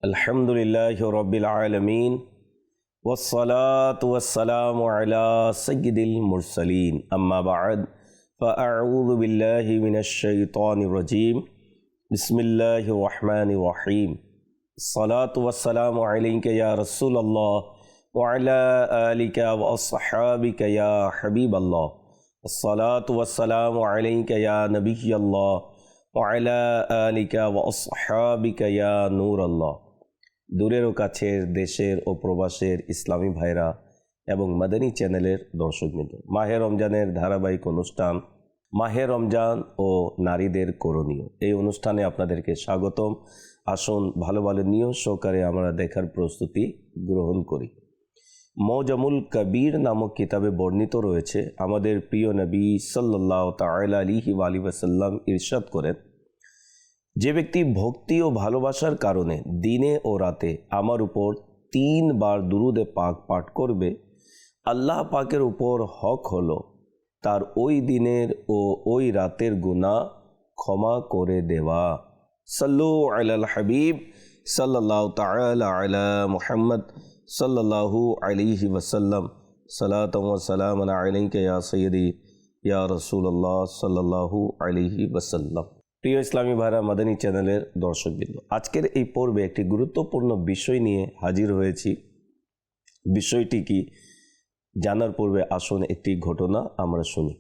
अल्हम्दुलिल्लाहि रब्बिल आलमीन वस्सलातु वस्सलामु अला सय्यिदिल मुरसलीन अम्मा बअद फ़अऊज़ु बिल्लाहि मिनश शैतानिर रजीम बिस्मिल्लाहिर रहमानिर रहीम अस्सलातु वस्सलामु अलैका या रसूलल्लाह व अला आलिका व अस्हाबिका या हबीबल्लाह अस्सलातु वस्सलामु अलैका या नबिय्यल्लाह व अला आलिका व अस्हाबिका या नूरल्लाह। দূরের ও কাছের দেশের ও প্রবাসের ইসলামী ভাইরা এবং মাদানী চ্যানেলের দর্শকবৃন্দ, মাহে রমজানের ধারাবাহিক অনুষ্ঠান মাহে রমজান ও নারীদের করণীয়, এই অনুষ্ঠানে আপনাদেরকে স্বাগতম। আসুন ভালো ভালো নিয়ত সহকারে আমরা দেখার প্রস্তুতি গ্রহণ করি। মৌজামুল কবির নামক কিতাবে বর্ণিত রয়েছে, আমাদের প্রিয় নবী সাল্লাল্লাহু তাআলা আলাইহি ওয়াসাল্লাম ইরশাদ করেন, যে ব্যক্তি ভক্তি ও ভালোবাসার কারণে দিনে ও রাতে আমার উপর 3 বার দুরুদে পাক পাঠ করবে, আল্লাহ পাকের উপর হক হলো তার ওই দিনের ও ওই রাতের গুনাহ ক্ষমা করে দেওয়া। সাল্লু আলাল হাবিব সাল্লাল্লাহু তাআলা আলা মুহাম্মদ সাল্লাল্লাহু আলাইহি ওয়াসাল্লাম সালাতাম ওয়া সালামান আলাইকা ইয়া সাইয়্যিদি ইয়া রাসূলুল্লাহ সাল্লাল্লাহু আলাইহি ওয়াসাল্লাম। প্রিয় ইসলামী ভাইরা, মাদানী চ্যানেলের দর্শকবৃন্দ, আজকের এই পর্বে একটি গুরুত্বপূর্ণ বিষয় নিয়ে হাজির হয়েছি। বিষয়টি কি জানার পূর্বে আসুন একটি ঘটনা আমরা শুনি।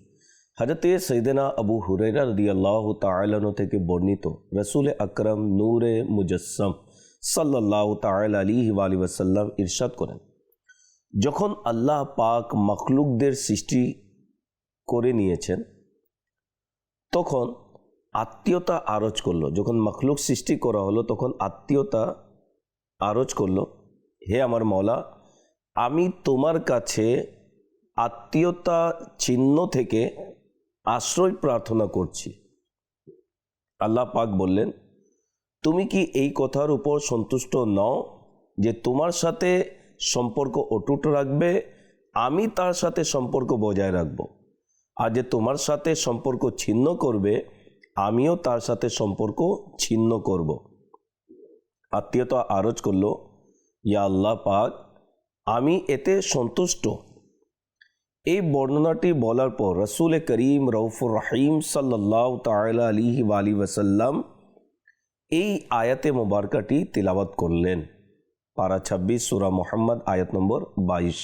হযরতে সাইয়েদনা আবু হুরায়রা রাদিয়াল্লাহু তাআলা আনহু থেকে বর্ণিত, রাসূল আকরাম নূরে মুজাসসাম সাল্লাল্লাহু তাআলা আলাইহি ওয়াসাল্লাম ইরশাদ করেন, যখন আল্লাহ পাক মাখলুকদের সৃষ্টি করে নিয়েছেন তখন আত্মীয়তা আরজ করলো। যখন মখলুক সৃষ্টি করা হলো তখন আত্মীয়তা আরজ করলো, হে আমার মওলা, আমি তোমার কাছে আত্মীয়তা চিহ্ন থেকে আশ্রয় প্রার্থনা করছি। আল্লাহ পাক বললেন, তুমি কি এই কথার উপর সন্তুষ্ট নও যে তোমার সাথে সম্পর্ক অটুট রাখবে, আমি তার সাথে সম্পর্ক বজায় রাখব, আর যে তোমার সাথে সম্পর্ক ছিন্ন করবে আমিও তার সাথে সম্পর্ক ছিন্ন করব। আত্মীয়তা আরজ করলো, ইয়া আল্লাহ পাক, আমি এতে সন্তুষ্ট। এই বর্ণনাটি বলার পর রাসূল করিম রউফুর রহিম সাল্লাল্লাহু তাআলা আলাইহি ওয়াসাল্লাম এই আয়াতে মোবারকাটি তিলাওয়াত করলেন। পারা 26 সূরা মুহাম্মদ আয়াত নম্বর 22।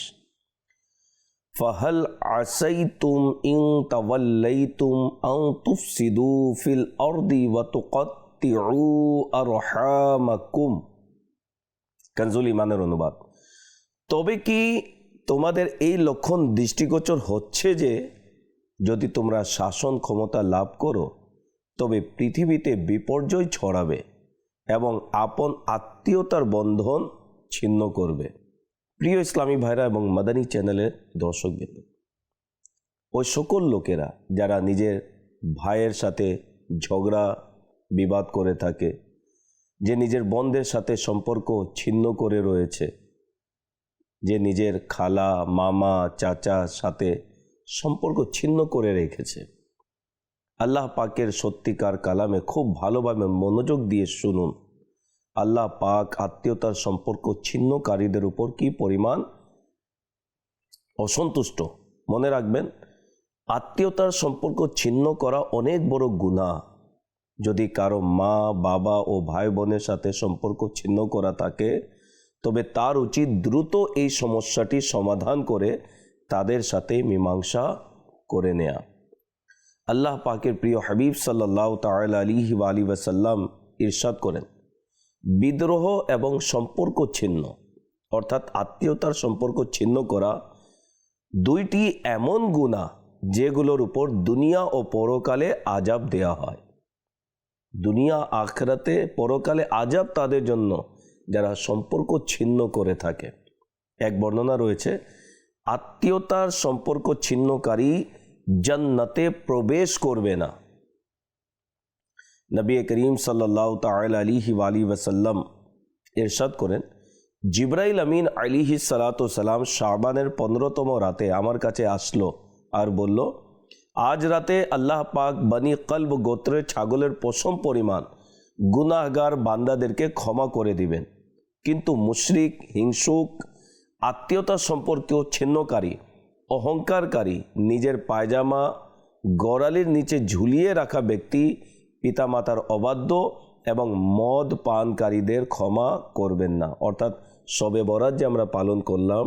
ফাহাল আসাইতুম ইন তাওয়াল্লাইতুম আন তুফসিদু ফিল আরদি ওয়া তুকাত্তিউ আরহামাকুম। কানজুল ইমানের অনুবাদ, তবে কি তোমাদের এই লক্ষণ দৃষ্টিগোচর হচ্ছে যে যদি তোমরা শাসন ক্ষমতা লাভ করো তবে পৃথিবীতে বিপর্যয় ছড়াবে এবং আপন আত্মীয়তার বন্ধন ছিন্ন করবে। প্রিয় ইসলামী ভাইরা এবং মাদানী চ্যানেলের দর্শকবৃন্দ, ওই সকল লোকেরা যারা নিজের ভাইয়ের সাথে ঝগড়া বিবাদ করে থাকে, যে নিজের বোনদের সাথে সম্পর্ক ছিন্ন করে রয়েছে, যে নিজের খালা মামা চাচার সাথে সম্পর্ক ছিন্ন করে রেখেছে, আল্লাহ পাকের সত্যিকার কালামে খুব ভালোভাবে মনোযোগ দিয়ে শুনুন। আল্লাহ পাক আত্মীয়তার সম্পর্ক ছিন্নকারীদের উপর কি পরিমাণ অসন্তুষ্ট। মনে রাখবেন, আত্মীয়তার সম্পর্ক ছিন্ন করা অনেক বড় গুনাহ। যদি কারো মা বাবা ও ভাই বোনের সাথে সম্পর্ক ছিন্ন করা থাকে তবে তার উচিত দ্রুত এই সমস্যাটি সমাধান করে তাদের সাথে মীমাংসা করে নেয়া। আল্লাহ পাকের প্রিয় হাবিব সাল্লাল্লাহু তাআলা আলাইহি ওয়াসাল্লাম ইরশাদ করেন, বিদ্রোহ এবং সম্পর্ক ছিন্ন অর্থাৎ আত্মীয়তার সম্পর্ক ছিন্ন করা দুইটি এমন গুনাহ যেগুলোর উপর দুনিয়া ও পরকালে আযাব দেয়া হয়। দুনিয়া আখিরাতে পরকালে আযাব তাদের জন্য যারা সম্পর্ক ছিন্ন করে থাকে। এক বর্ণনা রয়েছে, আত্মীয়তার সম্পর্ক ছিন্নকারী জান্নাতে প্রবেশ করবে না। নবী করিম সাল্লাল্লাহু তাআলা আলাইহি ওয়াসাল্লাম ইরশাদ করেন, জিবরাইল আমিন আলাইহিস সালাতু সালাম শাবানের 15তম রাতে আমার কাছে আসলো আর বলল, আজ রাতে আল্লাহ পাক বনি কলব গোত্রের ছাগলের পশম পরিমাণ গুনাহগার বান্দাদেরকে ক্ষমা করে দিবেন। কিন্তু মুশরিক, হিংসুক, আত্মীয়তার সম্পর্ক ছিন্নকারী, অহংকারকারী, নিজের পায়জামা গড়ালির নিচে ঝুলিয়ে রাখা ব্যক্তি, পিতামাতার অবাধ্য এবং মদ পানকারীদের ক্ষমা করবেন না। অর্থাৎ শবে বরাত যে আমরা পালন করলাম,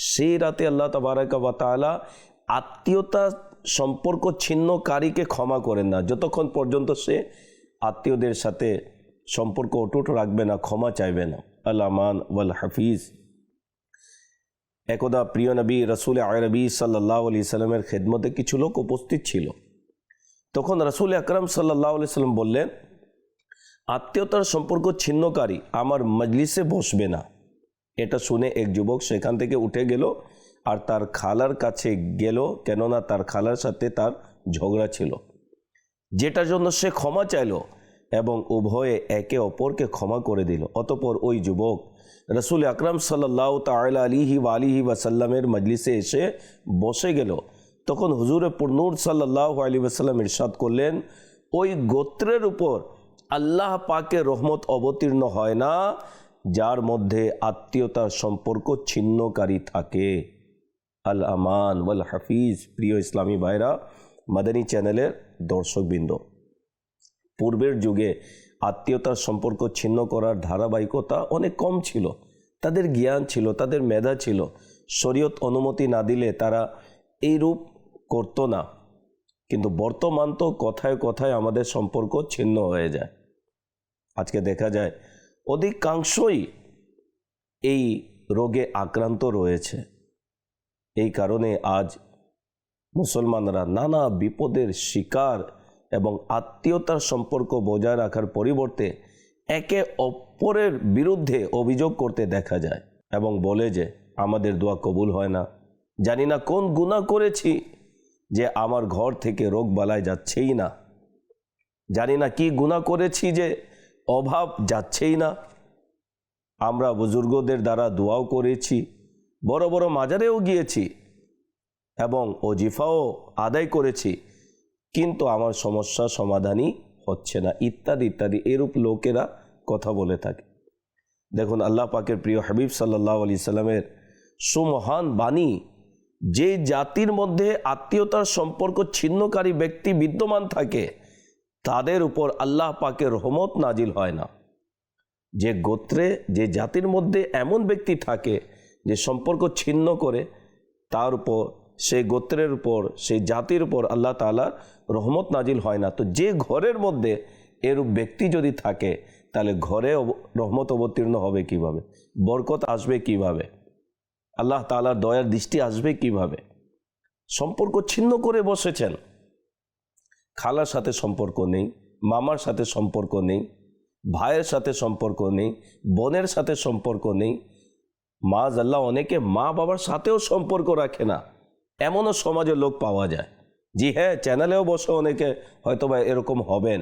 সেই রাতে আল্লাহ তাবারাকা ওয়া তাআলা আত্মীয়তা সম্পর্ক ছিন্নকারীকে ক্ষমা করেন না, যতক্ষণ পর্যন্ত সে আত্মীয়দের সাথে সম্পর্ক অটুট রাখবে না, ক্ষমা চাইবে না। আল আমান ওয়াল হাফিজ। একদা প্রিয় নবী রসুল আরবি সাল্লাল্লাহু আলাইহি সাল্লামের খেদমতে কিছু লোক উপস্থিত ছিল। তখন রসুল আকরাম সাল্লাল্লাহু আলাইহি সাল্লাম বললেন, আত্মীয়তার সম্পর্ক ছিন্নকারী আমার মজলিসে বসবে না। এটা শুনে এক যুবক সেখান থেকে উঠে গেল আর তার খালার কাছে গেল, কেননা তার খালার সাথে তার ঝগড়া ছিল, যেটার জন্য সে ক্ষমা চাইল এবং উভয়ে একে অপরকে ক্ষমা করে দিল। অতঃপর ওই যুবক রসুল আকরাম সাল্লাল্লাহু তাআলা আলাইহি ওয়া আলিহি ওয়াসাল্লামের মজলিসে এসে বসে গেল। তখন হুজুরে পুরনূর সাল্লাল্লাহু আলাইহি ওয়াসাল্লাম ইরশাদ করলেন, ওই গোত্রের উপর আল্লাহ পাকের রহমত অবতীর্ণ হয় না যার মধ্যে আত্মীয়তার সম্পর্ক ছিন্নকারী থাকে। আল আমান ওয়াল হাফিজ। প্রিয় ইসলামী ভাইরা, মাদানী চ্যানেলের দর্শকবৃন্দ, পূর্বের যুগে আত্মীয়তার সম্পর্ক ছিন্ন করার ধারাবাহিকতা অনেক কম ছিল। তাদের জ্ঞান ছিল, তাদের মেধা ছিল, শরীয়ত অনুমতি না দিলে তারা এই রূপ করতো না। কিন্তু বর্তমান তো কথায় কথায় আমাদের সম্পর্ক ছিন্ন হয়ে যায়। আজকে দেখা যায় অধিকাংশই এই রোগে আক্রান্ত রয়েছে। এই কারণে আজ মুসলমানরা নানা বিপদের শিকার এবং আত্মীয়তার সম্পর্ক বজায় রাখার পরিবর্তে একে অপরের বিরুদ্ধে অভিযোগ করতে দেখা যায় এবং বলে যে আমাদের দোয়া কবুল হয় না, জানি না কোন গুনাহ করেছি যে আমার ঘর থেকে রোগ বালাই যাচ্ছেই না, জানি না কি গুনাহ করেছি যে অভাব যাচ্ছেই না। আমরা বুজুর্গদের দ্বারা দোয়াও করেছি, বড় বড় মাজারেও গিয়েছি এবং ওজিফাও আদায় করেছি, কিন্তু আমার সমস্যা সমাধানই হচ্ছে না, ইত্যাদি ইত্যাদি এরূপ লোকেরা কথা বলে থাকে। দেখুন, আল্লাহ পাকের প্রিয় হাবিব সাল্লাল্লাহু আলাইহি সাল্লামের সুমহান বাণী, যে জাতির মধ্যে আত্মীয়তার সম্পর্ক ছিন্নকারী ব্যক্তি বিদ্যমান থাকে তাদের উপর আল্লাহ পাকের রহমত নাজিল হয় না। যে গোত্রে, যে জাতির মধ্যে এমন ব্যক্তি থাকে যে সম্পর্ক ছিন্ন করে, তার উপর, সেই গোত্রের উপর, সেই জাতির উপর আল্লাহ তাআলার রহমত নাজিল হয় না। তো যে ঘরের মধ্যে এরূপ ব্যক্তি যদি থাকে, তাহলে ঘরে রহমত অবতীর্ণ হবে কিভাবে? বরকত আসবে কিভাবে? আল্লাহ তাআলার দয়ার দৃষ্টি আসবে কিভাবে? সম্পর্ক ছিন্ন করে বসেছেন। খালার সাথে সম্পর্ক নেই, মামার সাথে সম্পর্ক নেই, ভাইয়ের সাথে সম্পর্ক নেই, বোনের সাথে সম্পর্ক নেই। মাআযাল্লাহ, অনেকে মা বাবার সাথেও সম্পর্ক রাখে না, এমনও সমাজে লোক পাওয়া যায়। জি হ্যাঁ, চ্যানেলেও বসে অনেকে হয়তোবা এরকম হবেন।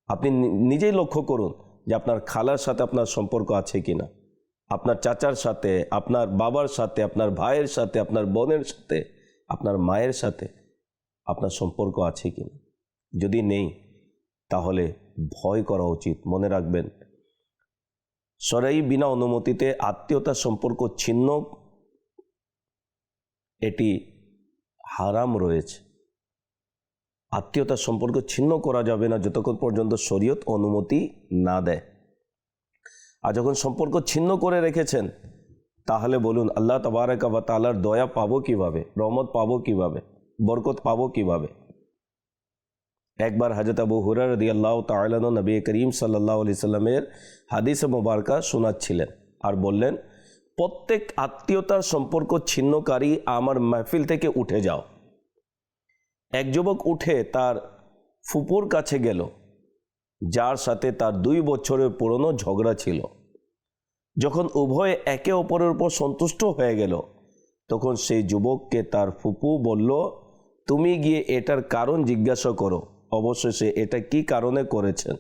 আপনি নিজেই লক্ষ্য করুন যে আপনার খালার সাথে আপনার সম্পর্ক আছে কিনা, আপনার চাচার সাথে, আপনার বাবার সাথে, আপনার ভাইয়ের সাথে, আপনার বোনের সাথে, আপনার মায়ের সাথে আপনার সম্পর্ক আছে কিনা। যদি নেই, তাহলে ভয় করা উচিত। মনে রাখবেন, শরঈ বিনা অনুমতিতে আত্মীয়তার সম্পর্ক ছিন্ন, এটি হারাম রয়েছে। আত্মীয়তার সম্পর্ক ছিন্ন করা যাবে না যতক্ষণ পর্যন্ত শরীয়ত অনুমতি না দেয়। আর যখন সম্পর্ক ছিন্ন করে রেখেছেন, তাহলে বলুন আল্লাহ তাবারাকা ওয়া তাআলার দয়া পাবো কিভাবে, রহমত পাবো কিভাবে, বরকত পাবো কিভাবে? একবার হযরত আবু হুরায়রা রাদিয়াল্লাহু তাআলা আনহু নবী করিম সাল্লাল্লাহু আলাইহি সাল্লামের হাদিসে মুবারকা শোনাচ্ছিলেন আর বললেন, প্রত্যেক আত্মীয়তার সম্পর্ক ছিন্নকারী আমার মাহফিল থেকে উঠে যাও। এক যুবক উঠে তার ফুপুর কাছে গেল, যার সাথে তার 2 বছরের পুরনো ঝগড়া ছিল। যখন উভয়ে একে অপরের উপর সন্তুষ্ট হয়ে গেল, তখন সেই যুবককে তার ফুপু বলল, তুমি গিয়ে এটার কারণ জিজ্ঞাসা করো, অবশেষে এটা কি কারণে করেছেন।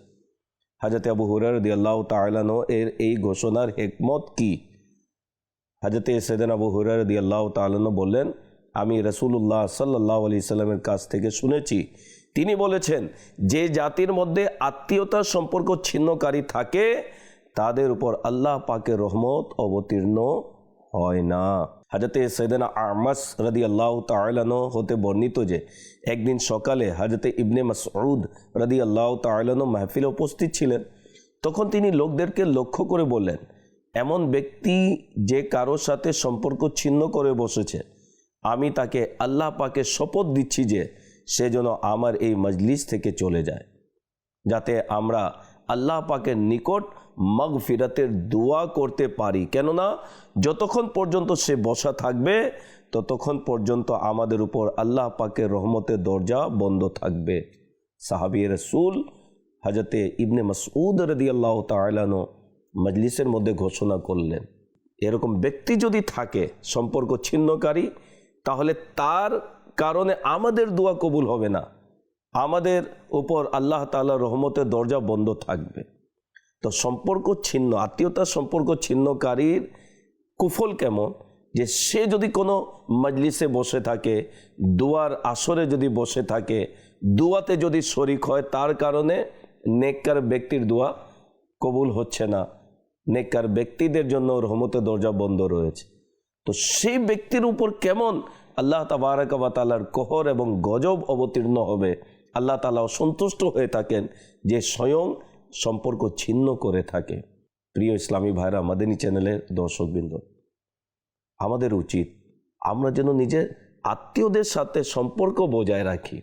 হযরত আবু হুরায়রা রাদিয়াল্লাহু তাআলা আনহু এর এই ঘোষণার হিকমত কি? হযরত সাইয়েদনা আবু হুরায়রা রাদিয়াল্লাহু তাআলা আনহু বললেন, আমি রাসূলুল্লাহ সাল্লাল্লাহু আলাইহি সাল্লামের কাছ থেকে শুনেছি, তিনি বলেছেন, যে জাতির মধ্যে আত্মীয়তার সম্পর্ক ছিন্নকারী থাকে তাদের উপর আল্লাহ পাকের রহমত অবতীর্ণ হয় না। হযরতে সৈয়দনা আ'মাশ রাদিয়াল্লাহু তাআলা আনহু হতে বর্ণিত যে একদিন সকালে হযরতে ইবনে মাসউদ রাদিয়াল্লাহু তাআলা আনহু মাহফিলে উপস্থিত ছিলেন। তখন তিনি লোকদেরকে লক্ষ্য করে বললেন, এমন ব্যক্তি যে কারোর সাথে সম্পর্ক ছিন্ন করে বসেছে, আমি তাকে আল্লাহ পাকে শপথ দিচ্ছি যে সে যেন আমার এই মজলিস থেকে চলে যায়, যাতে আমরা আল্লাহ পাকের নিকট মাগফিরাতের দোয়া করতে পারি। কেননা যতক্ষণ পর্যন্ত সে বসা থাকবে ততক্ষণ পর্যন্ত আমাদের উপর আল্লাহ পাকের রহমতের দরজা বন্ধ থাকবে। সাহাবী রাসূল হযরতে ইবনে মাসউদ রাদিয়াল্লাহু তাআলা আনহু মজলিসের মধ্যে ঘোষণা করলেন, এরকম ব্যক্তি যদি থাকে সম্পর্ক ছিন্নকারী, তাহলে তার কারণে আমাদের দোয়া কবুল হবে না, আমাদের উপর আল্লাহ তাআলার রহমতের দরজা বন্ধ থাকবে। তো সম্পর্ক ছিন্ন, আত্মীয়তার সম্পর্ক ছিন্নকারীর কুফল কেমন, যে সে যদি কোনো মজলিসে বসে থাকে, দোয়ার আসরে যদি বসে থাকে, দোয়াতে যদি শরিক হয়, তার কারণে নেককার ব্যক্তির দোয়া কবুল হচ্ছে না, নেককার ব্যক্তিদের জন্য রহমতের দরজা বন্ধ রয়েছে। তো সেই ব্যক্তির উপর কেমন আল্লাহ তাবারক ওয়া তাআলার কহর এবং গজব অবতীর্ণ হবে। আল্লাহ তাআলা অসন্তুষ্ট হয়ে থাকেন যে স্বয়ং সম্পর্ক ছিন্ন করে থাকে। প্রিয় ইসলামী ভাইরা, মাদানী চ্যানেলের দর্শকবৃন্দ, আমাদের উচিত আমরা যেন নিজের আত্মীয়দের সাথে সম্পর্ক বজায় রাখি।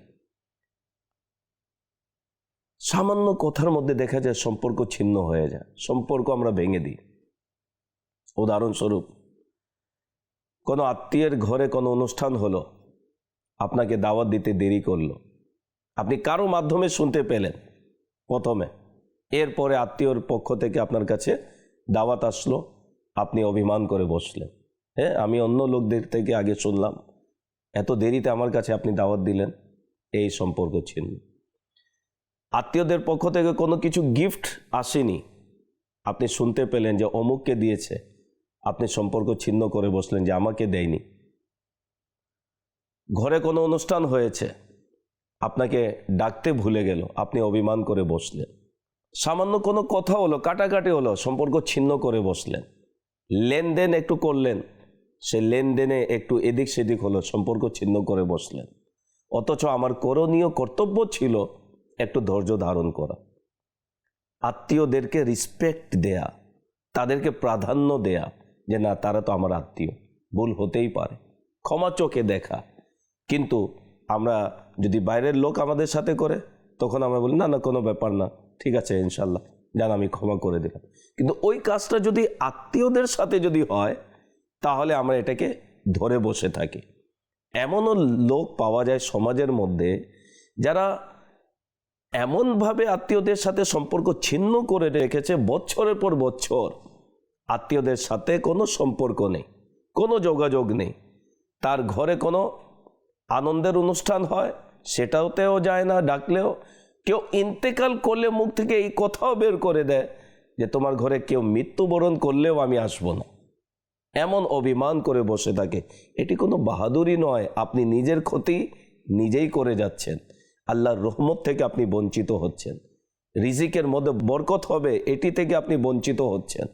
সামান্য কথার মধ্যে দেখা যায় সম্পর্ক ছিন্ন হয়ে যায়, সম্পর্ক আমরা ভেঙে দিই। উদাহরণস্বরূপ, কোনো আত্মীয়ের ঘরে কোনো অনুষ্ঠান হলো, আপনাকে দাওয়াত দিতে দেরি করলো, আপনি কারো মাধ্যমে শুনতে পেলেন প্রথমে, এরপরে আত্মীয়র পক্ষ থেকে আপনার কাছে দাওয়াত আসলো, আপনি অভিমান করে বসলেন, হ্যাঁ আমি অন্য লোকদের থেকে আগে শুনলাম, এত দেরিতে আমার কাছে আপনি দাওয়াত দিলেন, এই সম্পর্ক ছিন্ন। আত্মীয়দের পক্ষ থেকে কোনো কিছু গিফট আসেনি, আপনি শুনতে পেলেন যে অমুককে দিয়েছে, আপনি সম্পর্ক ছিন্ন করে বসলেন যে আমাকে দেয়নি। ঘরে কোনো অনুষ্ঠান হয়েছে, আপনাকে ডাকতে ভুলে গেল, আপনি অভিমান করে বসলেন। সামান্য কোনো কথা হলো, কাটাকাটি হলো, সম্পর্ক ছিন্ন করে বসলেন। লেনদেন একটু করলেন, সে লেনদেনে একটু এদিক সেদিক হলো, সম্পর্ক ছিন্ন করে বসলেন। অথচ আমার করণীয় কর্তব্য ছিল একটু ধৈর্য ধারণ করা, আত্মীয়দেরকে রেসপেক্ট দেয়া, তাদেরকে প্রাধান্য দেয়া, যে না তারা তো আমার আত্মীয়, ভুল হতেই পারে, ক্ষমা চোখে দেখা। কিন্তু আমরা যদি বাইরের লোক আমাদের সাথে করে, তখন আমরা বলি না না কোনো ব্যাপার না, ঠিক আছে ইনশাল্লাহ, জান আমি ক্ষমা করে দিলাম। কিন্তু ওই কাজটা যদি আত্মীয়দের সাথে যদি হয়, তাহলে আমরা এটাকে ধরে বসে থাকি। এমনও লোক পাওয়া যায় সমাজের মধ্যে, যারা এমনভাবে আত্মীয়দের সাথে সম্পর্ক ছিন্ন করে রেখেছে, বছরের পর বছর আত্মীয়দের সাথে কোনো সম্পর্ক নেই, কোনো যোগাযোগ নেই। তার ঘরে কোনো আনন্দের অনুষ্ঠান হয়, সেটাতেও যায় না, ডাকলেও। কেউ ইন্তেকাল করলে মুখ থেকে এই কথাও বের করে দেয় যে তোমার ঘরে কেউ মৃত্যুবরণ করলেও আমি আসবো না, এমন অভিমান করে বসে থাকে। এটি কোনো বাহাদুরি নয়, আপনি নিজের ক্ষতি নিজেই করে যাচ্ছেন, আল্লাহর রহমত থেকে আপনি বঞ্চিত হচ্ছেন, রিজিকের মধ্যে বরকত হবে এটি থেকে আপনি বঞ্চিত হচ্ছেন,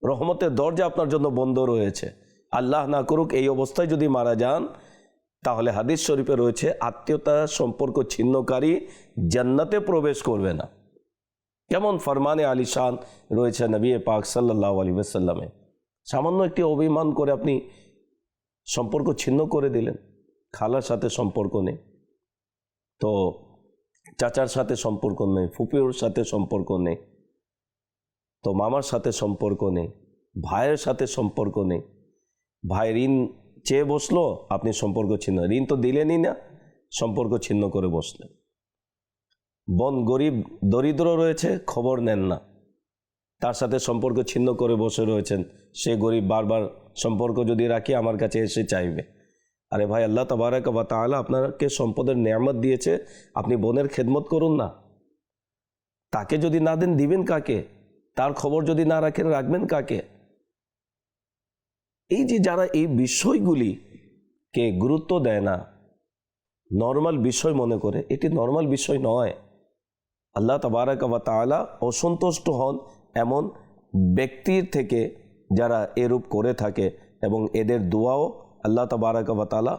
রহমতের দরজা আপনার জন্য বন্ধ রয়েছে। আল্লাহ না করুক এই অবস্থায় যদি মারা যান, তাহলে হাদিস শরীফে রয়েছে আত্মীয়তা সম্পর্ক ছিন্নকারী জান্নাতে প্রবেশ করবে না। কেমন ফরমানে আলিশান রয়েছে নবী পাক সাল্লাল্লাহু আলাইহি ওয়াসাল্লামে। সামান্য একটি অভিমান করে আপনি সম্পর্ক ছিন্ন করে দিলেন। খালার সাথে সম্পর্ক নেই, তো চাচার সাথে সম্পর্ক নেই, ফুপিওর সাথে সম্পর্ক নেই, তো মামার সাথে সম্পর্ক নেই, ভাইয়ের সাথে সম্পর্ক নেই। ভাই ঋণ চেয়ে বসলো, আপনি সম্পর্ক ছিন্ন, ঋণ তো দিলেনই না, সম্পর্ক ছিন্ন করে বসলেন। বোন গরিব দরিদ্র রয়েছে, খবর নেন না, তার সাথে সম্পর্ক ছিন্ন করে বসে রয়েছেন। সে গরিব, বারবার সম্পর্ক যদি রাখি আমার কাছে এসে চাইবে। আরে ভাই, আল্লাহ তাবারক ওয়া তাআলা আপনাকে সম্পদের নেয়ামত দিয়েছে, আপনি বোনের খেদমত করুন না। তাকে যদি না দেন দিবেন কাকে? তার খবর যদি না রাখেন রাখবেন কাকে? এই যে যারা এই বিষয়গুলিকে গুরুত্ব দেয় না, নর্মাল বিষয় মনে করে, এটি নর্মাল বিষয় নয়। আল্লাহ তাবারক ওয়া তাআলা অসন্তুষ্ট হন এমন ব্যক্তির থেকে যারা এরূপ করে থাকে এবং এদের দোয়াও আল্লাহ তাবারাক ওয়া তাআলা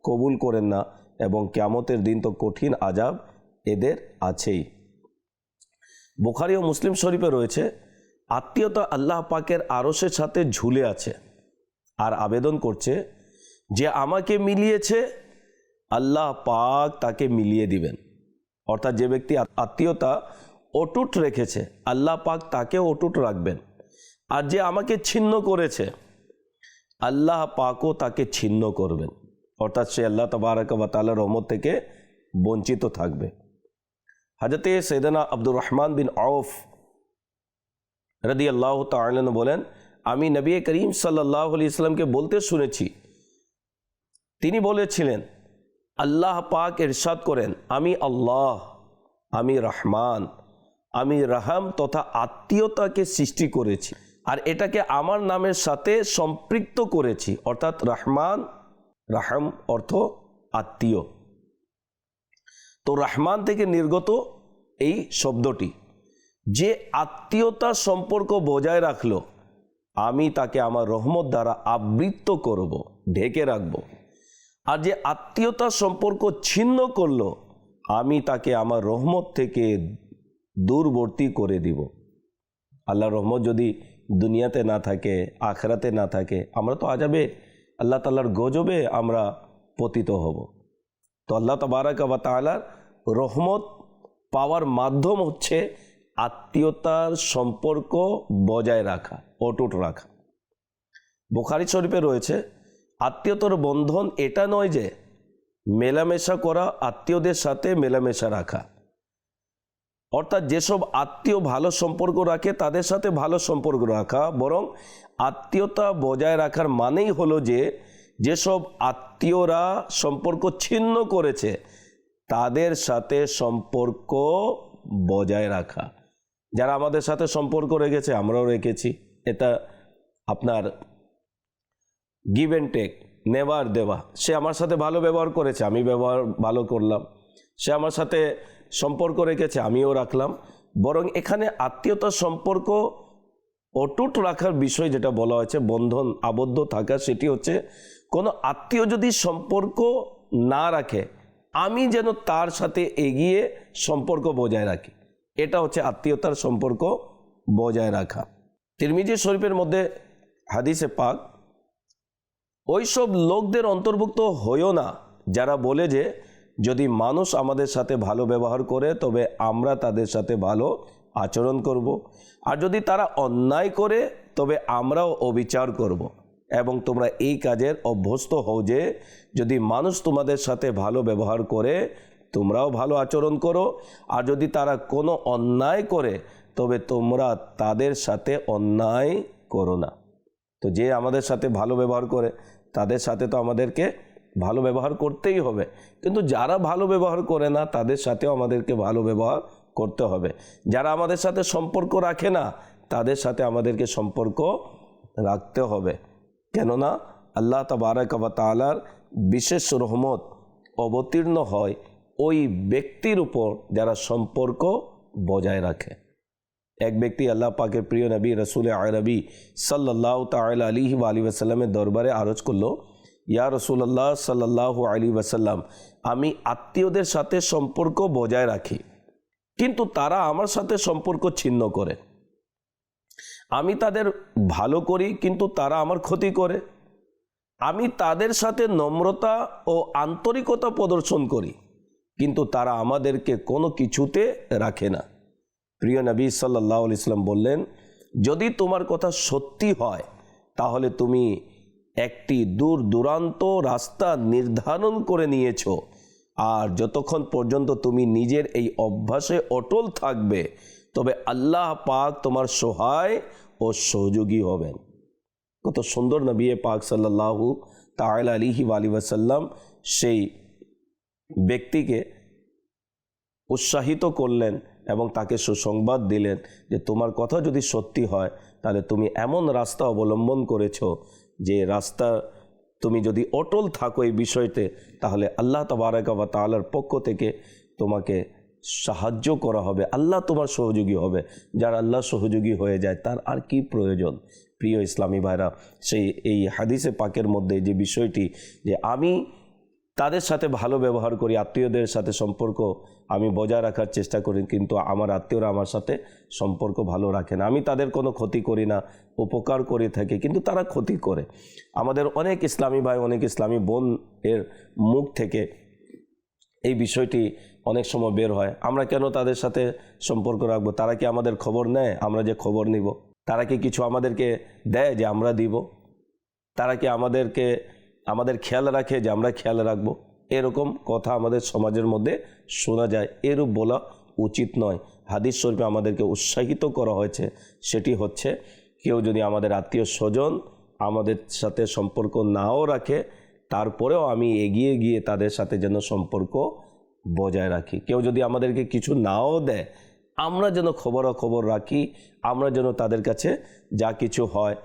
কবুল করেন না এবং কিয়ামতের দিন তো কঠিন আযাব এদের আছেই। বুখারী ও মুসলিম শরীফে রয়েছে, আত্মীয়তা আল্লাহ পাকের আরশের সাথে ঝুলে আছে আর আবেদন করছে যে আমাকে মিলিয়েছে আল্লাহ পাক তাকে মিলিয়ে দিবেন। অর্থাৎ যে ব্যক্তি আত্মীয়তা অটুট রেখেছে আল্লাহ পাক তাকে অটুট রাখবেন, আর যে আমাকে ছিন্ন করেছে আল্লাহ পাকও তাকে ছিন্ন করবেন, অর্থাৎ সে আল্লাহ তাবারাক ওয়া তাআলার রহমত থেকে বঞ্চিত থাকবে। হযরতে সাইয়েদনা আব্দুর রহমান বিন আউফ রাদিয়াল্লাহু তাআলা আনহু বলেন, আমি নবী করিম সাল্লাল্লাহু আলাইহি ওয়াসাল্লামকে বলতে শুনেছি, তিনি বলেছিলেন আল্লাহ পাক ইরশাদ করেন, আমি আল্লাহ, আমি রহমান, আমি রহম তথা আত্মীয়তাকে সৃষ্টি করেছি আর এটাকে আমার নামের সাথে সম্পৃক্ত করেছি। অর্থাৎ রহমান, রহম অর্থ আত্মীয়, তো রহমান থেকে নির্গত এই শব্দটি। যে আত্মীয়তা সম্পর্ক বজায় রাখলো আমি তাকে আমার রহমত দ্বারা আবৃত করব, ঢেকে রাখব, আর যে আত্মীয়তা সম্পর্ক ছিন্ন করলো আমি তাকে আমার রহমত থেকে দূরবর্তী করে দিব। আল্লাহর রহমত যদি দুনিয়াতে না থাকে, আখেরাতে না থাকে, আমরা তো আযাবে আল্লাহ তাআলার গজবে আমরা পতিত হব। তো আল্লাহ তাবারাক ওয়া তাআলার রহমত পাওয়ার মাধ্যম হচ্ছে আত্মীয়তার সম্পর্ক বজায় রাখা, অটুট রাখা। বুখারী শরীফে রয়েছে, আত্মীয়তার বন্ধন এটা নয় যে মেলামেশা করা, আত্মীয়দের সাথে মেলামেশা রাখা, অর্থাৎ যেসব আত্মীয় ভালো সম্পর্ক রাখে তাদের সাথে ভালো সম্পর্ক রাখা, বরং আত্মীয়তা বজায় রাখার মানেই হলো যে যেসব আত্মীয়রা সম্পর্ক ছিন্ন করেছে তাদের সাথে সম্পর্ক বজায় রাখা। যারা আমাদের সাথে সম্পর্ক রেখেছে আমরাও রেখেছি, এটা আপনার গিভ অ্যান্ড টেক, নেওয়ার দেওয়া। সে আমার সাথে ভালো ব্যবহার করেছে, আমি ব্যবহার ভালো করলাম, সে আমার সাথে সম্পর্ক রেখেছে আমিও রাখলাম। বরং এখানে আত্মীয়তার সম্পর্ক অটুট রাখার বিষয় যেটা বলা হয়েছে, বন্ধন আবদ্ধ থাকা, সেটি হচ্ছে কোনো আত্মীয় যদি সম্পর্ক না রাখে আমি যেন তার সাথে এগিয়ে সম্পর্ক বজায় রাখি, এটা হচ্ছে আত্মীয়তার সম্পর্ক বজায় রাখা। তিরমিজি শরীফের মধ্যে হাদিসে পাক, ওই সব লোকদের অন্তর্ভুক্ত হইও না যারা বলে যে যদি মানুষ আমাদের সাথে ভালো ব্যবহার করে তবে আমরা তাদের সাথে ভালো আচরণ করব, আর যদি তারা অন্যায় করে তবে আমরাও অবিচার করব। এবং তোমরা এই কাজের অভ্যস্ত হও যে যদি মানুষ তোমাদের সাথে ভালো ব্যবহার করে তোমরাও ভালো আচরণ করো, আর যদি তারা কোনো অন্যায় করে তবে তোমরা তাদের সাথে অন্যায় করো না। তো যে আমাদের সাথে ভালো ব্যবহার করে তাদের সাথে তো আমাদেরকে ভালো ব্যবহার করতেই হবে, কিন্তু যারা ভালো ব্যবহার করে না তাদের সাথেও আমাদেরকে ভালো ব্যবহার করতে হবে। যারা আমাদের সাথে সম্পর্ক রাখে না তাদের সাথে আমাদেরকে সম্পর্ক রাখতে হবে, কেননা আল্লাহ তাবারাক ওয়া তাআলার বিশেষ রহমত অবতীর্ণ হয় ওই ব্যক্তির উপর যারা সম্পর্ক বজায় রাখে। এক ব্যক্তি আল্লাহ পাকের প্রিয় নবী রসুল আরবি সাল্লাল্লাহু তাআলা আলাইহি ওয়া আলিহি ওয়াসাল্লামের দরবারে আরজ করলো, ইয়া রাসূলুল্লাহ সাল্লাল্লাহু আলাইহি ওয়াসাল্লাম, আমি আত্মীয়দের সাথে সম্পর্ক বজায় রাখি কিন্তু তারা আমার সাথে সম্পর্ক ছিন্ন করে। আমি তাদের ভালো করি কিন্তু তারা আমার ক্ষতি করে। আমি তাদের সাথে নম্রতা ও আন্তরিকতা প্রদর্শন করি কিন্তু তারা আমাদেরকে কোনো কিছুতে রাখে না। প্রিয় নবী সাল্লাল্লাহু আলাইহি ওয়াসাল্লাম বললেন, যদি তোমার কথা সত্যি হয় তাহলে তুমি একটি দূর দূরান্ত রাস্তা নির্ধারণ করে নিয়েছো, আর যতক্ষণ পর্যন্ত তুমি নিজের এই অভ্যাসে অটল থাকবে তবে আল্লাহ পাক তোমার সহায় ও সহযোগী হবেন। কত সুন্দর নবী পাক সাল্লাল্লাহু তাআলা আলাইহি ওয়া আলিহি ওয়াসাল্লাম সেই ব্যক্তিকে উৎসাহিত করলেন এবং তাকে সুসংবাদ দিলেন যে তোমার কথা যদি সত্যি হয় তাহলে তুমি এমন রাস্তা অবলম্বন করেছো যে রাস্তা তুমি যদি অটল থাকো এই বিষয়তে তাহলে আল্লাহ তাবারাক ওয়া তাআলার পক্ষ থেকে তোমাকে সাহায্য করা হবে, আল্লাহ তোমার সহযোগী হবে। যার আল্লাহ সহযোগী হয়ে যায় তার আর কি প্রয়োজন? প্রিয় ইসলামী ভাইরা, এই হাদিসে পাকের মধ্যে যে বিষয়টি যে আমি তাদের সাথে ভালো ব্যবহার করি, আত্মীয়দের সাথে সম্পর্ক আমি বজায় রাখার চেষ্টা করি, কিন্তু আমার আত্মীয়রা আমার সাথে সম্পর্ক ভালো রাখে না। আমি তাদের কোনো ক্ষতি করি না, উপকার করে থাকি, কিন্তু তারা ক্ষতি করে। আমাদের অনেক ইসলামী ভাই, অনেক ইসলামী বোন এর মুখ থেকে এই বিষয়টি অনেক সময় বের হয়, আমরা কেন তাদের সাথে সম্পর্ক রাখবো? তারা কি আমাদের খবর নেয় আমরা যে খবর নিব? তারা কি কিছু আমাদেরকে দেয় যে আমরা দিব? তারা কি আমাদের খেয়াল রাখে যে আমরা খেয়াল রাখবো? এরকম কথা আমাদের সমাজের মধ্যে শোনা যায়। এরূপ বলা উচিত নয়। হাদিস শরীফে আমাদেরকে উৎসাহিত করা হয়েছে, সেটি হচ্ছে কেউ যদি আমাদের আত্মীয় স্বজন আমাদের সাথে সম্পর্ক নাও রাখে, তারপরেও আমি এগিয়ে গিয়ে তাদের সাথে যেন সম্পর্ক বজায় রাখি। কেউ যদি আমাদেরকে কিছু নাও দেয়, আমরা যেন খবরাখবর রাখি, আমরা যেন তাদের কাছে যা কিছু হয়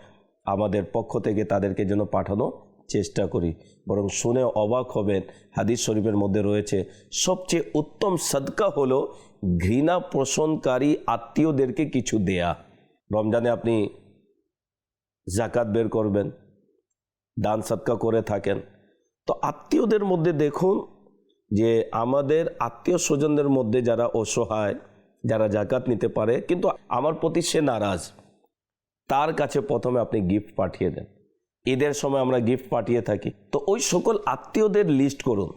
আমাদের পক্ষ থেকে তাদেরকে যেন পাঠানো চেষ্টা করি। বরং শুনে অবাক হবেন, হাদিস শরীফের মধ্যে রয়েছে সবচেয়ে উত্তম সদকা হলো ঘৃণা পোষণকারী আত্মীয়দেরকে কিছু দেয়া। রমজানে আপনি জাকাত বের করবেন, দান সদকা করে থাকেন, তো আত্মীয়দের মধ্যে দেখুন যে আমাদের আত্মীয় স্বজনদের মধ্যে যারা অসহায়, যারা জাকাত নিতে পারে কিন্তু আমার প্রতি সে নারাজ, তার কাছে প্রথমে আপনি গিফট পাঠিয়ে দেন। ঈদের সময় আমরা গিফট পাঠিয়ে থাকি, তো ওই সকল আত্মীয়দের লিস্ট করুন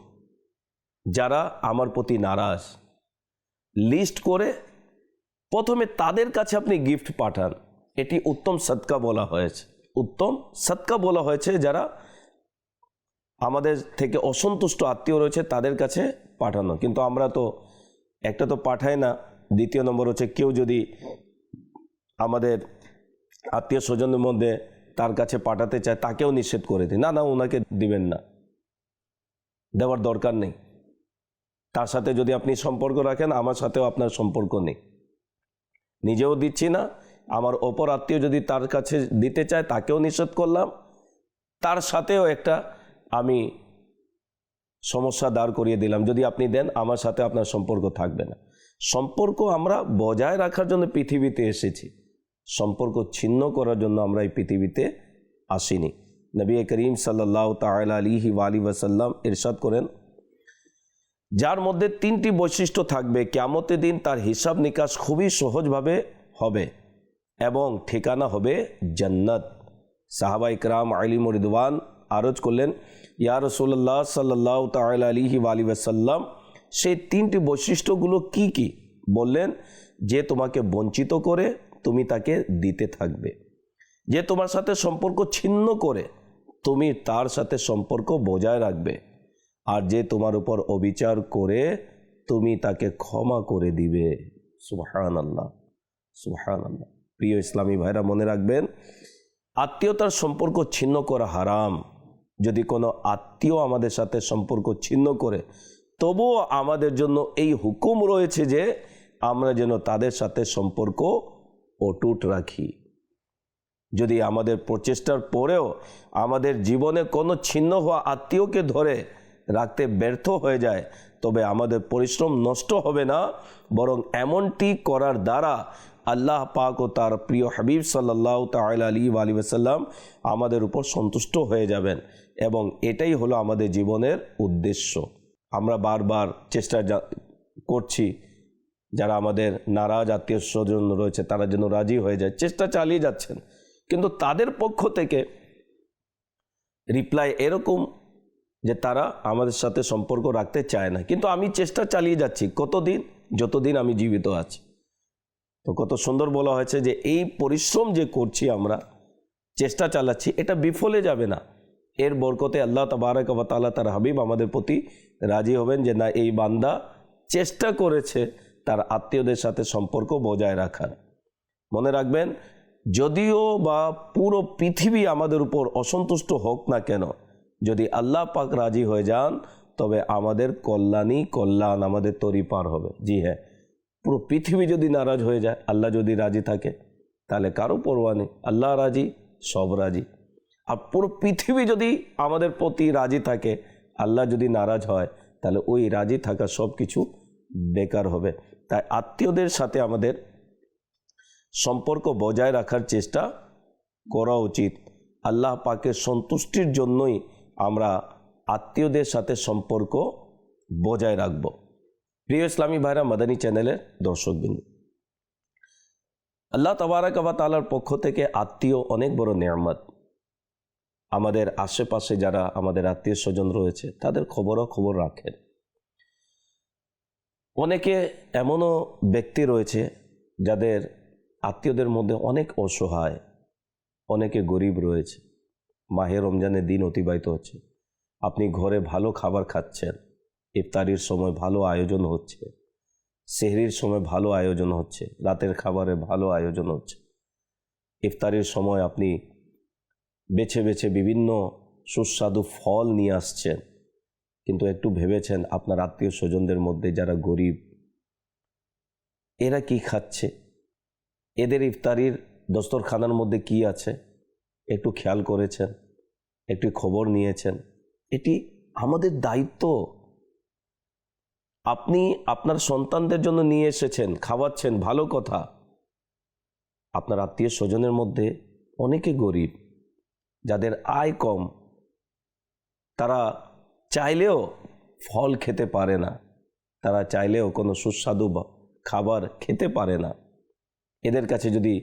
যারা আমার প্রতি নারাজ। লিস্ট করে প্রথমে তাদের কাছে আপনি গিফট পাঠান। এটি উত্তম সদকা বলা হয়েছে। উত্তম সদকা বলা হয়েছে যারা আমাদের থেকে অসন্তুষ্ট আত্মীয় রয়েছে তাদের কাছে পাঠানো। কিন্তু আমরা তো একটা তো পাঠাই না, দ্বিতীয় নম্বর হচ্ছে কেউ যদি আমাদের আত্মীয় স্বজনের মধ্যে তার কাছে পাঠাতে চায় তাকেও নিষেধ করে দিই, না ওনাকে দিবেন না, দেওয়ার দরকার নেই। তার সাথে যদি আপনি সম্পর্ক রাখেন, আমার সাথেও আপনার সম্পর্ক নেই, নিজেও দিচ্ছি না, আমার অপর আত্মীয় যদি তার কাছে দিতে চায় তাকেও নিষেধ করলাম, তার সাথেও একটা আমি সমস্যা দাঁড় করিয়ে দিলাম। যদি আপনি দেন আমার সাথে আপনার সম্পর্ক থাকবে না। সম্পর্ক আমরা বজায় রাখার জন্য পৃথিবীতে এসেছি, সম্পর্ক ছিন্ন করার জন্য আমরা এই পৃথিবীতে আসিনি। নবী করিম সাল্লাল্লাহু তাআলা আলাইহি ওয়াসাল্লাম ইরশাদ করেন, যার মধ্যে তিনটি বৈশিষ্ট্য থাকবে কিয়ামতের দিন তার হিসাব নিকাশ খুবই সহজভাবে হবে এবং ঠিকানা হবে জান্নাত। সাহাবা ইকরাম আলিম রিদওয়ান আরজ করলেন, ইয়া রাসূলুল্লাহ সাল্লাল্লাহু তাআলা আলাইহি ওয়াসাল্লাম, সেই তিনটি বৈশিষ্ট্যগুলো কি কি? বললেন, যে তোমাকে বঞ্চিত করে তুমি তাকে দিতে থাকবে, যে তোমার সাথে সম্পর্ক ছিন্ন করে তুমি তার সাথে সম্পর্ক বজায় রাখবে, আর যে তোমার উপর অবিচার করে তুমি তাকে ক্ষমা করে দিবে। সুবহানাল্লাহ, সুবহানাল্লাহ। প্রিয় ইসলামী ভাইরা, মনে রাখবেন আত্মীয়তার সম্পর্ক ছিন্ন করা হারাম। যদি কোনো আত্মীয় আমাদের সাথে সম্পর্ক ছিন্ন করে, তবুও আমাদের জন্য এই হুকুম রয়েছে যে আমরা যেন তাদের সাথে সম্পর্ক অটুট রাখি। যদি আমাদের প্রচেষ্টার পরেও আমাদের জীবনে কোনো ছিন্ন হওয়া আত্মীয়কে ধরে রাখতে ব্যর্থ হয়ে যায়, তবে আমাদের পরিশ্রম নষ্ট হবে না, বরং এমনটি করার দ্বারা আল্লাহ পাক ও তার প্রিয় হাবিব সাল্লাল্লাহু তাআলা আলাইহি ওয়াসাল্লাম আমাদের উপর সন্তুষ্ট হয়ে যাবেন। এবং এটাই হলো আমাদের জীবনের উদ্দেশ্য। আমরা বারবার চেষ্টা করছি যারা আমাদের নারাজ আত্মীয় স্বজন রয়েছে তারা যেন রাজি হয়ে যায়, চেষ্টা চালিয়ে যাচ্ছেন, কিন্তু তাদের পক্ষ থেকে রিপ্লাই এরকম যে তারা আমাদের সাথে সম্পর্ক রাখতে চায় না। কিন্তু আমি চেষ্টা চালিয়ে যাচ্ছি, কতদিন? যতদিন আমি জীবিত আছি। তো কত সুন্দর বলা হয়েছে যে এই পরিশ্রম যে করছি আমরা, চেষ্টা চালাচ্ছি, এটা বিফলে যাবে না। এর বরকতে আল্লাহ তাবারক ওয়া তাআলা তার হাবিব আমাদের প্রতি রাজি হবেন যে না, এই বান্দা চেষ্টা করেছে তার আত্মীয়দের সাথে সম্পর্ক বজায় রাখার। মনে রাখবেন, যদিও বা পুরো পৃথিবী আমাদের উপর অসন্তুষ্ট হোক না কেন, যদি আল্লাহ পাক রাজি হয়ে যান তবে আমাদের কল্যাণই কল্যাণ, আমাদের তরি পার হবে। জি হ্যাঁ, পুরো পৃথিবী যদি নারাজ হয়ে যায়, আল্লাহ যদি রাজি থাকে তাহলে কারো পরোয়া নেই। আল্লাহ রাজি, সব রাজি। আর পুরো পৃথিবী যদি আমাদের প্রতি রাজি থাকে, আল্লাহ যদি নারাজ হয়, তাহলে ওই রাজি থাকা সব কিছু বেকার হবে। তাই আত্মীয়দের সাথে আমাদের সম্পর্ক বজায় রাখার চেষ্টা করা উচিত। আল্লাহ পাকের সন্তুষ্টির জন্যই আমরা আত্মীয়দের সাথে সম্পর্ক বজায় রাখব। প্রিয় ইসলামী ভাইরা, মাদানী চ্যানেলের দর্শকবৃন্দ, আল্লাহ তাবারাক ওয়া তাআলার পক্ষ থেকে আত্মীয় অনেক বড় নেয়ামত। আমাদের আশেপাশে যারা আমাদের আত্মীয় স্বজন রয়েছে তাদের খবর রাখেন। অনেকে এমনও ব্যক্তি রয়েছে যাদের আত্মীয়দের মধ্যে অনেক অসহায়, অনেকে গরিব রয়েছে। মাহে রমজানের দিন অতিবাহিত হচ্ছে, আপনি ঘরে ভালো খাবার খাচ্ছেন, ইফতারির সময় ভালো আয়োজন হচ্ছে, সেহরির সময় ভালো আয়োজন হচ্ছে, রাতের খাবারে ভালো আয়োজন হচ্ছে, ইফতারির সময় আপনি বেছে বেছে বিভিন্ন সুস্বাদু ফল নিয়ে আসছেন, কিন্তু একটু ভেবেছেন আপনার আত্মীয় স্বজনদের মধ্যে যারা গরিব, এরা কি খাচ্ছে, এদের ইফতারির দস্তরখানার মধ্যে কি আছে, একটু খেয়াল করেছেন, একটু খবর নিয়েছেন? এটি আমাদের দায়িত্ব। আপনি আপনার সন্তানদের জন্য নিয়ে এসেছেন, খাওয়াচ্ছেন, ভালো কথা। আপনার আত্মীয় স্বজনের মধ্যে অনেকে গরিব, যাদের আয় কম, তারা চাইলেও ফল খেতে পারে না, তারা চাইলেও কোনো সুস্বাদু খাবার খেতে পারে না। এদের কাছে যদি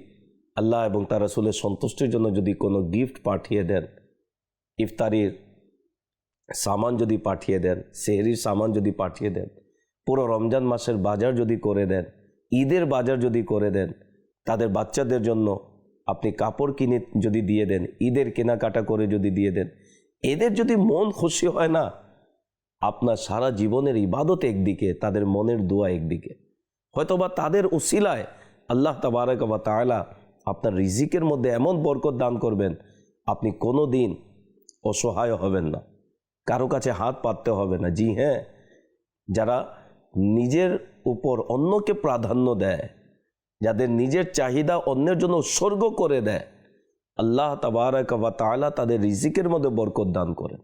আল্লাহ এবং তার রাসূলের সন্তুষ্টির জন্য যদি কোনো গিফট পাঠিয়ে দেন, ইফতারির সামান যদি পাঠিয়ে দেন, সেহরির সামান যদি পাঠিয়ে দেন, পুরো রমজান মাসের বাজার যদি করে দেন, ঈদের বাজার যদি করে দেন, তাদের বাচ্চাদের জন্য আপনি কাপড় কিনে যদি দিয়ে দেন, ঈদের কেনাকাটা করে যদি দিয়ে দেন, এদের যদি মন খুশি হয় না, আপনার সারা জীবনের ইবাদত একদিকে, তাদের মনের দোয়া একদিকে। হয়তোবা তাদের উসিলায় আল্লাহ তাবারাক ওয়া তাআলা আপনার রিজিকের মধ্যে এমন বরকত দান করবেন, আপনি কোনো দিন অসহায় হবেন না, কারো কাছে হাত পাততে হবে না। জি হ্যাঁ, যারা নিজের উপর অন্যকে প্রাধান্য দেয়, যাদের নিজের চাহিদা অন্যের জন্য উৎসর্গ করে দেয়, আল্লাহ তাবারাক ওয়া তাআলা তাদের রিজিকের মধ্যে বরকত দান করেন,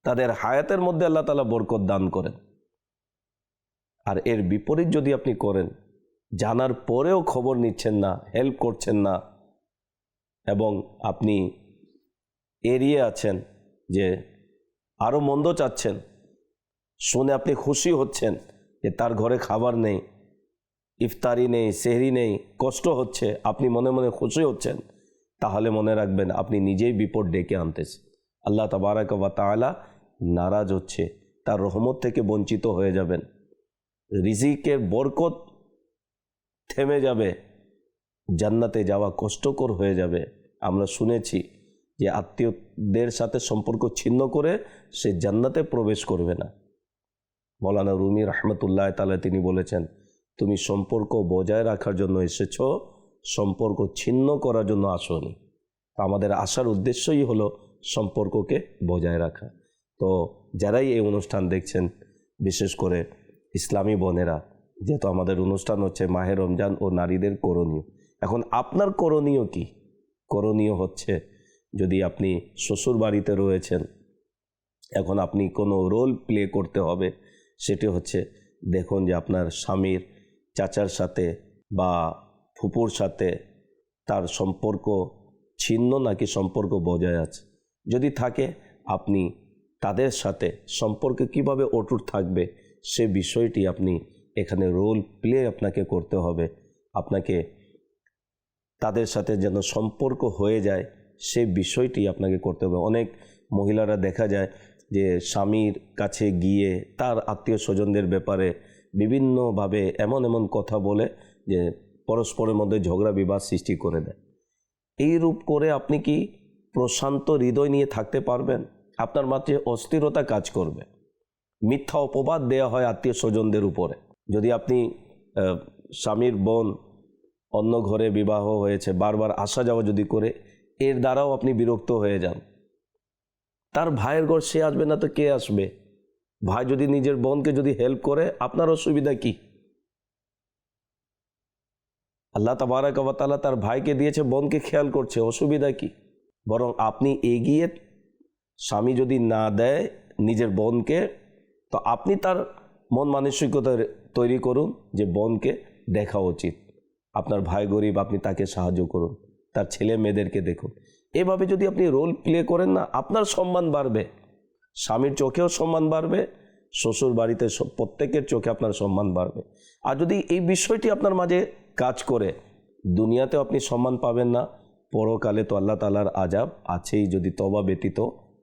তাদের হায়াতের মধ্যে আল্লাহ তাআলা বরকত দান করেন। আর এর বিপরীত যদি আপনি করেন, জানার পরেও খবর নিচ্ছেন না, হেল্প করছেন না, এবং আপনি এড়িয়ে আছেন, যে আরও মন্দ চাচ্ছেন, শুনে আপনি খুশি হচ্ছেন যে তার ঘরে খাবার নেই, ইফতারি নেই, সেহরি নেই, কষ্ট হচ্ছে, আপনি মনে মনে খুশি হচ্ছেন, তাহলে মনে রাখবেন আপনি নিজেই বিপদ ডেকে আনতেছেন। আল্লাহ তাবারাক ওয়া তাআলা নারাজ হচ্ছে, তার রহমত থেকে বঞ্চিত হয়ে যাবেন, রিজিকের বরকত থেমে যাবে, জান্নাতে যাওয়া কষ্টকর হয়ে যাবে। আমরা শুনেছি যে আত্মীয়দের সাথে সম্পর্ক ছিন্ন করে সে জান্নাতে প্রবেশ করবে না। মৌলানা রুমি রহমতুল্লাহ তাআলা তিনি বলেছেন, তুমি সম্পর্ক বজায় রাখার জন্য এসেছো, সম্পর্ক ছিন্ন করার জন্য আসোনি। আমাদের আসার উদ্দেশ্যই হলো সম্পর্ককে বজায় রাখা। তো যারাই এই অনুষ্ঠান দেখছেন, বিশেষ করে ইসলামী বোনেরা, যেহেতু আমাদের অনুষ্ঠান হচ্ছে মাহে রমজান ও নারীদের করণীয়, এখন আপনার করণীয় কি? করণীয় হচ্ছে, যদি আপনি শ্বশুর বাড়িতে রয়েছেন, এখন আপনি কোনো রোল প্লে করতে হবে। সেটি হচ্ছে, দেখুন যে আপনার স্বামীর চাচার সাথে বা ফুপুর সাথে তার সম্পর্ক ছিন্ন নাকি সম্পর্ক বজায় আছে। যদি থাকে, আপনি তাদের সাথে সম্পর্ক কিভাবে অটুট থাকবে সে বিষয়টি আপনি এখানে রোল প্লে আপনাকে করতে হবে। আপনাকে তাদের সাথে যেন সম্পর্ক হয়ে যায় সে বিষয়টি আপনাকে করতে হবে। অনেক মহিলারা দেখা যায় যে স্বামীর কাছে গিয়ে তার আত্মীয় স্বজনদের ব্যাপারে বিভিন্নভাবে এমন এমন কথা বলে যে পরস্পরের মধ্যে ঝগড়া বিবাদ সৃষ্টি করে দেয়। এই রূপ করে আপনি কি প্রশান্ত হৃদয় নিয়ে থাকতে পারবেন? আপনার মাঝে অস্থিরতা কাজ করবে। মিথ্যা অপবাদ দেওয়া হয় আত্মীয় স্বজনদের উপরে। যদি আপনি স্বামীর বোন অন্য ঘরে বিবাহ হয়েছে, বারবার আসা যাওয়া যদি করে, এর দ্বারাও আপনি বিরক্ত হয়ে যান। তার ভাইয়ের ঘর সে আসবে না তো কে আসবে? ভাই যদি নিজের বোনকে যদি হেল্প করে, আপনার অসুবিধা কি? আল্লাহ তাবারাক ওয়া তাআলা তার ভাইকে দিয়েছে, বোনকে খেয়াল করছে, অসুবিধা কি? বরং আপনি এগিয়ে, স্বামী যদি না দেয় নিজের বোনকে, তো আপনি তার মন মানসিকতা তৈরি করুন যে বোনকে দেখা উচিত, আপনার ভাই গরিব, আপনি তাকে সাহায্য করুন, তার ছেলে মেয়েদেরকে দেখুন। এভাবে যদি আপনি রোল প্লে করেন না, আপনার সম্মান বাড়বে, স্বামীর চোখেও সম্মান বাড়বে, শ্বশুর বাড়িতে প্রত্যেকের চোখে আপনার সম্মান বাড়বে। আর যদি এই বিষয়টি আপনার মাঝে কাজ করে, দুনিয়াতেও আপনি সম্মান পাবেন না, পরকালে তো আল্লাহ তাআলার আযাব আছেই যদি তওবা ব্যতীত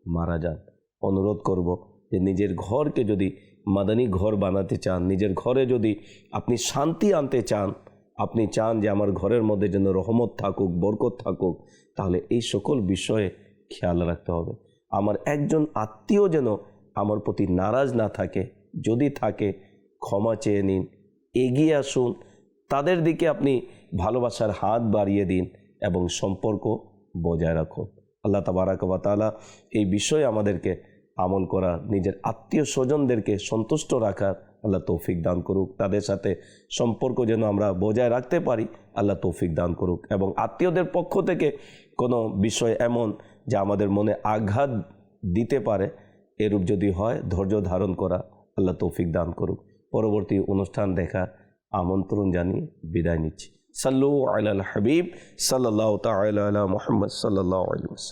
মারা যান। অনুরোধ করব যে নিজের ঘরকে যদি মাদানী ঘর বানাতে চান, নিজের ঘরে যদি আপনি শান্তি আনতে চান, আপনি চান যে আমার ঘরের মধ্যে যেন রহমত থাকুক, বরকত থাকুক, তাহলে এই সকল বিষয়ে খেয়াল রাখতে হবে। আমার একজন আত্মীয় যেন আমার প্রতি নারাজ না থাকে, যদি থাকে ক্ষমা চেয়ে নিন, এগিয়ে আসুন, তাদের দিকে আপনি ভালোবাসার হাত বাড়িয়ে দিন এবং সম্পর্ক বজায় রাখুন। আল্লাহ তাবারাক ওয়া তাআলা এই বিষয়ে আমাদেরকে আমল করা, নিজের আত্মীয় স্বজনদেরকে সন্তুষ্ট রাখার আল্লাহ তৌফিক দান করুক। তাদের সাথে সম্পর্ক যেন আমরা বজায় রাখতে পারি, আল্লাহ তৌফিক দান করুক। এবং আত্মীয়দের পক্ষ থেকে কোনো বিষয় এমন যা আমাদের মনে আঘাত দিতে পারে, এরূপ যদি হয় ধৈর্য ধারণ করা আল্লাহ তৌফিক দান করুক। পরবর্তী অনুষ্ঠান দেখার আমন্ত্রণ জানিয়ে বিদায় নিচ্ছি। সাল্লু আলাল হাবিব সাল্লাল্লাহু তাআলা আলা মুহাম্মদ সাল্লাল্লাহু আলাইহি ওয়াসাল্লাম।